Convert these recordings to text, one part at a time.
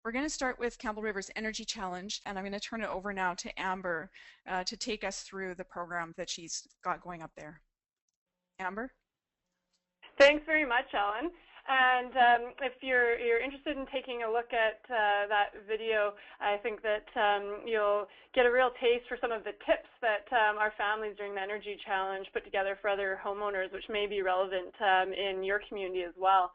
We're going to start with Campbell River's Energy Challenge, and I'm going to turn it over now to Amber to take us through the program that she's got going up there. Amber? Thanks very much, Ellen. And if you're interested in taking a look at that video, I think that you'll get a real taste for some of the tips that our families during the Energy Challenge put together for other homeowners, which may be relevant in your community as well.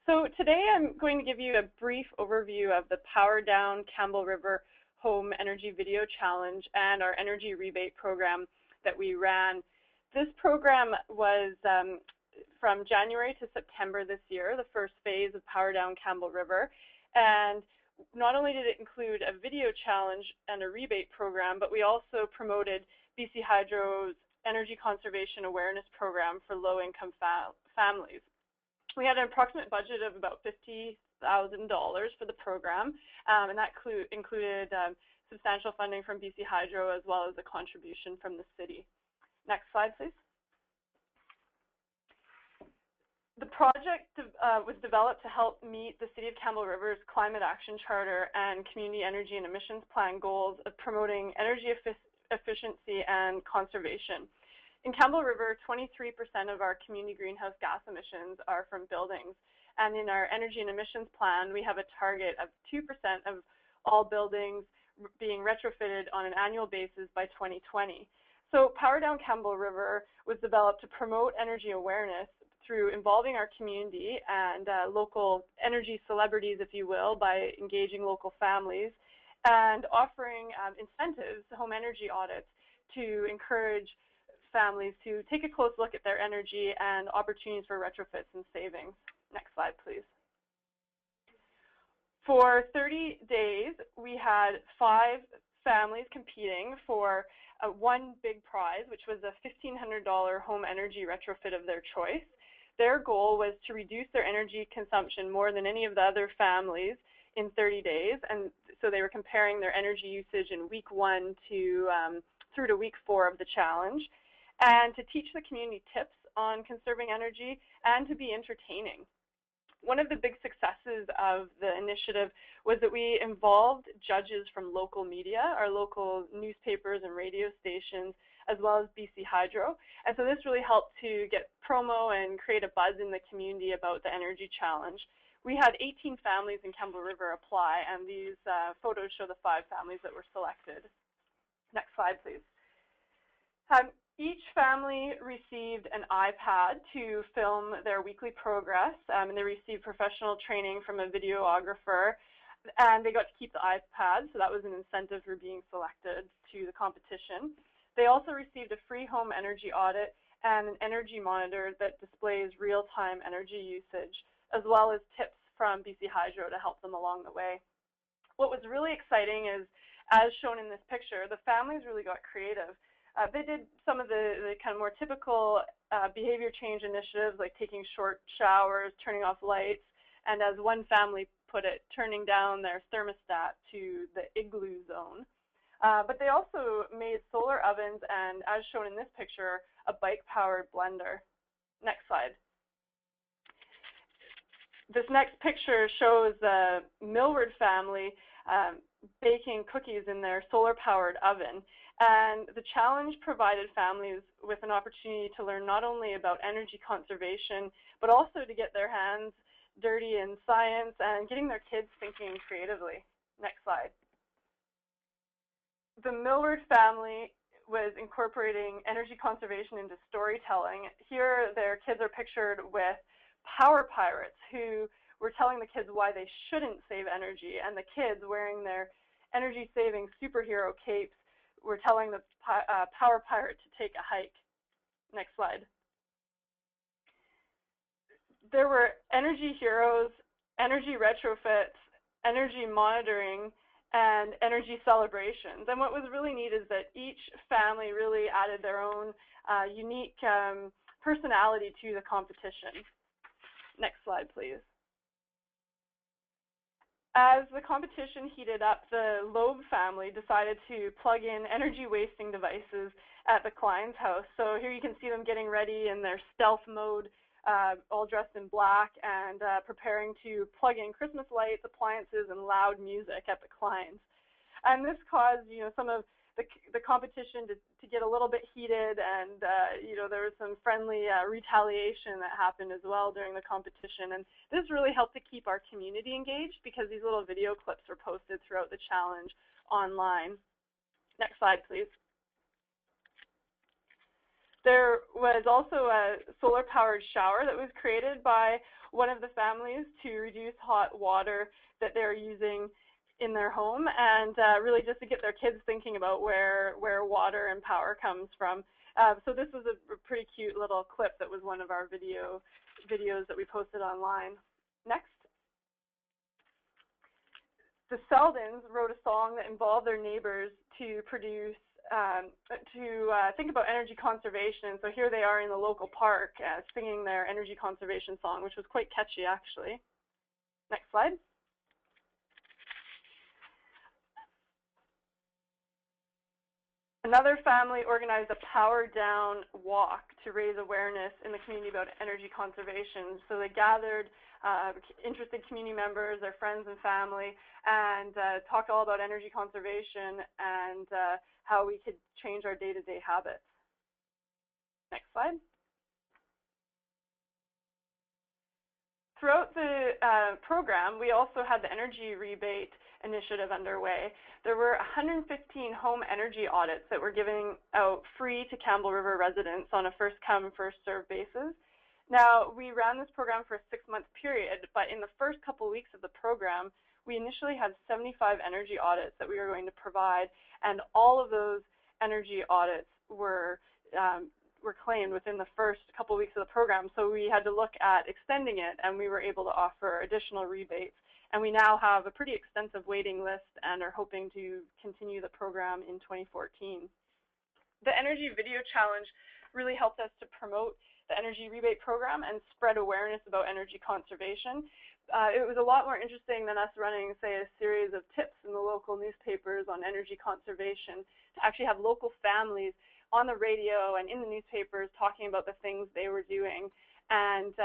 So today I'm going to give you a brief overview of the Power Down Campbell River Home Energy Video Challenge and our energy rebate program that we ran. This program was from January to September this year, the first phase of Power Down Campbell River. And not only did it include a video challenge and a rebate program, but we also promoted BC Hydro's Energy Conservation Awareness Program for low-income families. We had an approximate budget of about $50,000 for the program, and that included substantial funding from BC Hydro as well as a contribution from the city. Next slide, please. The project was developed to help meet the City of Campbell River's Climate Action Charter and Community Energy and Emissions Plan goals of promoting energy efficiency and conservation. In Campbell River, 23% of our community greenhouse gas emissions are from buildings. And in our energy and emissions plan, we have a target of 2% of all buildings being retrofitted on an annual basis by 2020. So Power Down Campbell River was developed to promote energy awareness through involving our community and local energy celebrities, if you will, by engaging local families and offering incentives, home energy audits, to encourage families to take a close look at their energy and opportunities for retrofits and savings. Next slide, please. For 30 days, we had 5 families competing for one big prize, which was a $1,500 home energy retrofit of their choice. Their goal was to reduce their energy consumption more than any of the other families in 30 days, and so they were comparing their energy usage in week 1 to through to week 4 of the challenge, and to teach the community tips on conserving energy and to be entertaining. One of the big successes of the initiative was that we involved judges from local media, our local newspapers and radio stations, as well as BC Hydro. And so this really helped to get promo and create a buzz in the community about the Energy Challenge. We had 18 families in Campbell River apply, and these photos show the 5 families that were selected. Next slide, please. Each family received an iPad to film their weekly progress, and they received professional training from a videographer, and they got to keep the iPad, so that was an incentive for being selected to the competition. They also received a free home energy audit and an energy monitor that displays real-time energy usage, as well as tips from BC Hydro to help them along the way. What was really exciting is, as shown in this picture, the families really got creative. They did some of the kind of more typical behavior change initiatives, like taking short showers, turning off lights, and as one family put it, turning down their thermostat to the igloo zone. But they also made solar ovens and, as shown in this picture, a bike-powered blender. Next slide. This next picture shows the Millward family baking cookies in their solar-powered oven. And the challenge provided families with an opportunity to learn not only about energy conservation, but also to get their hands dirty in science and getting their kids thinking creatively. Next slide. The Millward family was incorporating energy conservation into storytelling. Here, their kids are pictured with power pirates who were telling the kids why they shouldn't save energy, and the kids, wearing their energy-saving superhero capes, were telling the power pirate to take a hike. Next slide. There were energy heroes, energy retrofits, energy monitoring, and energy celebrations. And what was really neat is that each family really added their own unique personality to the competition. Next slide, please. As the competition heated up, the Loeb family decided to plug in energy-wasting devices at the Klein's house. So here you can see them getting ready in their stealth mode all dressed in black and preparing to plug in Christmas lights, appliances, and loud music at the clients. And this caused, some of the competition to get a little bit heated, and there was some friendly retaliation that happened as well during the competition. And this really helped to keep our community engaged because these little video clips were posted throughout the challenge online. Next slide, please. There was also a solar-powered shower that was created by one of the families to reduce hot water that they're using in their home, and really just to get their kids thinking about where water and power comes from. So this was a pretty cute little clip that was one of our videos that we posted online. Next. The Seldins wrote a song that involved their neighbors to produce think about energy conservation. So here they are in the local park singing their energy conservation song, which was quite catchy, actually. Next slide. Another family organized a power down walk to raise awareness in the community about energy conservation. So they gathered interested community members, their friends and family, and talked all about energy conservation and how we could change our day-to-day habits. Next slide. Throughout the program, we also had the energy rebate initiative underway. There were 115 home energy audits that were given out free to Campbell River residents on a first-come, first-served basis. Now, we ran this program for a 6-month period, but in the first couple weeks of the program, we initially had 75 energy audits that we were going to provide, and all of those energy audits were claimed within the first couple weeks of the program. So we had to look at extending it, and we were able to offer additional rebates. And we now have a pretty extensive waiting list and are hoping to continue the program in 2014. The Energy Video Challenge really helped us to promote the energy rebate program and spread awareness about energy conservation. It was a lot more interesting than us running, say, a series of tips in the local newspapers on energy conservation, to actually have local families on the radio and in the newspapers talking about the things they were doing, and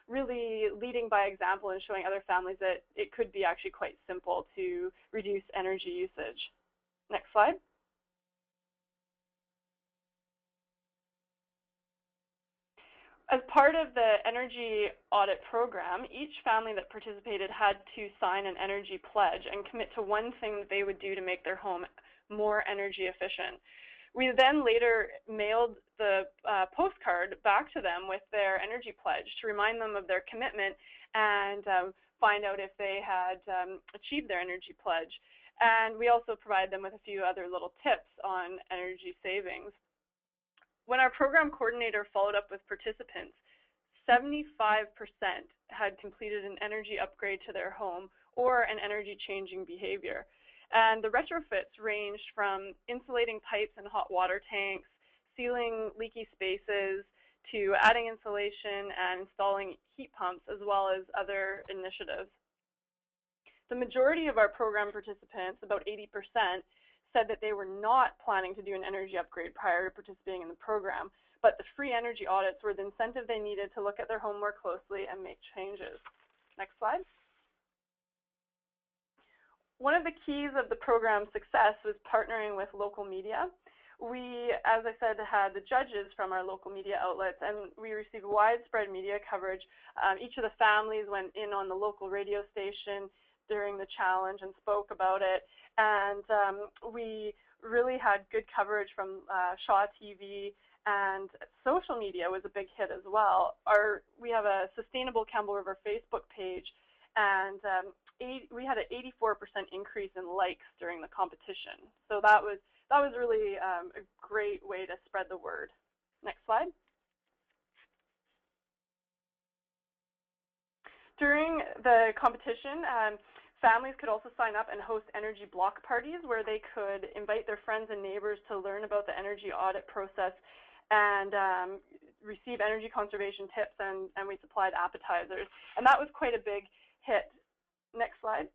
really leading by example and showing other families that it could be actually quite simple to reduce energy usage. Next slide. As part of the energy audit program, each family that participated had to sign an energy pledge and commit to one thing that they would do to make their home more energy efficient. We then later mailed the postcard back to them with their energy pledge to remind them of their commitment and find out if they had achieved their energy pledge. And we also provide them with a few other little tips on energy savings. When our program coordinator followed up with participants, 75% had completed an energy upgrade to their home or an energy changing behavior. And the retrofits ranged from insulating pipes and hot water tanks, sealing leaky spaces, to adding insulation and installing heat pumps, as well as other initiatives. The majority of our program participants, about 80%, said that they were not planning to do an energy upgrade prior to participating in the program, but the free energy audits were the incentive they needed to look at their home more closely and make changes. Next slide. One of the keys of the program's success was partnering with local media. We, as I said, had the judges from our local media outlets, and we received widespread media coverage. Each of the families went in on the local radio station during the challenge and spoke about it. And we really had good coverage from Shaw TV, and social media was a big hit as well. We have a Sustainable Campbell River Facebook page, and we had an 84% increase in likes during the competition. So that was really a great way to spread the word. Next slide. During the competition, families could also sign up and host energy block parties where they could invite their friends and neighbors to learn about the energy audit process and receive energy conservation tips, and we supplied appetizers. And that was quite a big hit. Next slide.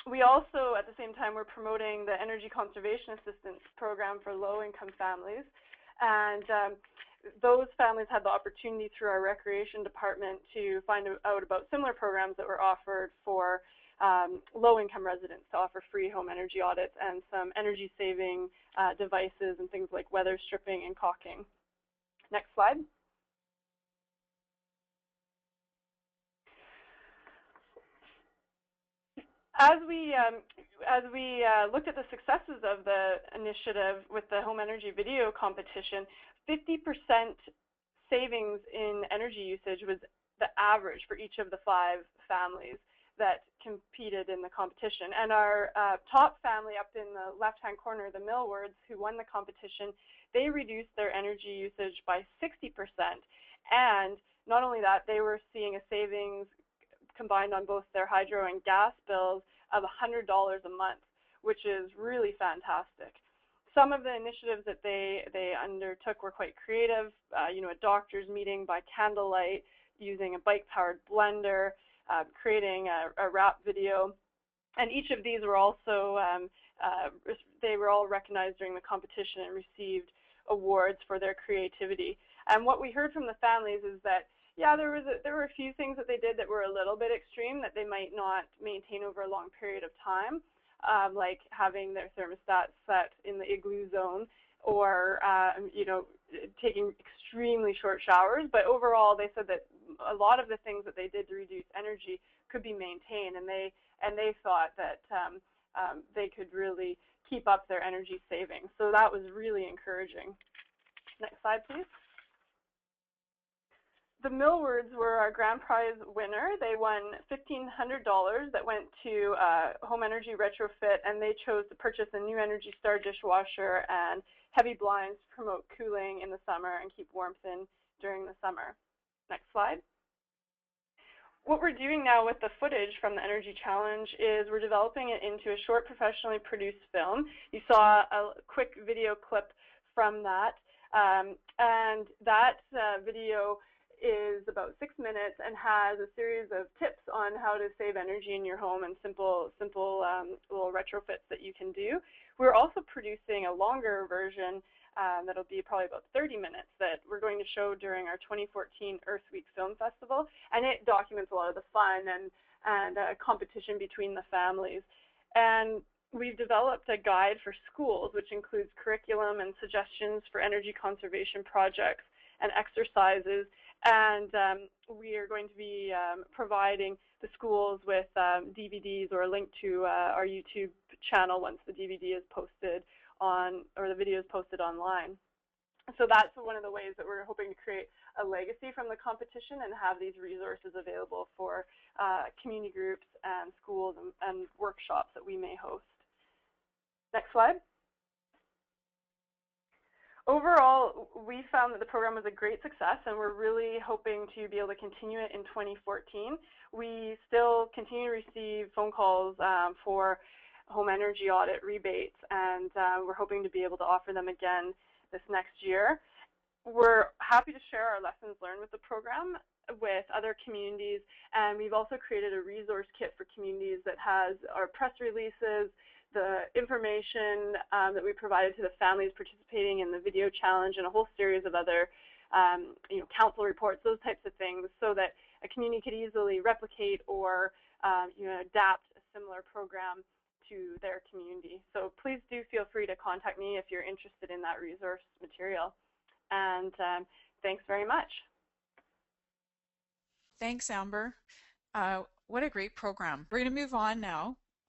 We also, at the same time, were promoting the Energy Conservation Assistance Program for low-income families. And those families had the opportunity through our recreation department to find out about similar programs that were offered for low-income residents, to offer free home energy audits and some energy-saving devices and things like weather stripping and caulking. Next slide. As we looked at the successes of the initiative with the home energy video competition, 50% savings in energy usage was the average for each of the 5 families that competed in the competition. And our top family up in the left-hand corner, the Millwards, who won the competition, they reduced their energy usage by 60%. And not only that, they were seeing a savings combined on both their hydro and gas bills of $100 a month, which is really fantastic. Some of the initiatives that they undertook were quite creative. You know, a doctor's meeting by candlelight, using a bike-powered blender, creating a rap video, and each of these were also they were all recognized during the competition and received awards for their creativity. And what we heard from the families is that, yeah, there were a few things that they did that were a little bit extreme that they might not maintain over a long period of time, like having their thermostat set in the igloo zone, or you know, taking extremely short showers. But overall, they said that a lot of the things that they did to reduce energy could be maintained, and they thought that they could really keep up their energy savings. So that was really encouraging. Next slide, please. The Millwards were our grand prize winner. They won $1,500 that went to home energy retrofit, and they chose to purchase a new Energy Star dishwasher and heavy blinds to promote cooling in the summer and keep warmth in during the summer. Next slide. What we're doing now with the footage from the Energy Challenge is we're developing it into a short, professionally produced film. You saw a quick video clip from that, and that video is about 6 minutes and has a series of tips on how to save energy in your home and simple little retrofits that you can do. We're also producing a longer version that'll be probably about 30 minutes that we're going to show during our 2014 Earth Week Film Festival, and it documents a lot of the fun and competition between the families. And we've developed a guide for schools, which includes curriculum and suggestions for energy conservation projects and exercises. And we are going to be providing the schools with DVDs or a link to our YouTube channel once the DVD is posted on, or the video is posted online. So that's one of the ways that we're hoping to create a legacy from the competition and have these resources available for community groups and schools and workshops that we may host. Next slide. Overall, we found that the program was a great success, and we're really hoping to be able to continue it in 2014. We still continue to receive phone calls for home energy audit rebates, and we're hoping to be able to offer them again this next year. We're happy to share our lessons learned with the program with other communities, and we've also created a resource kit for communities that has our press releases, the information that we provided to the families participating in the video challenge, and a whole series of other council reports, those types of things, so that a community could easily replicate or adapt a similar program to their community. So please do feel free to contact me if you're interested in that resource material. And thanks very much. Thanks, Amber. What a great program. We're going to move on now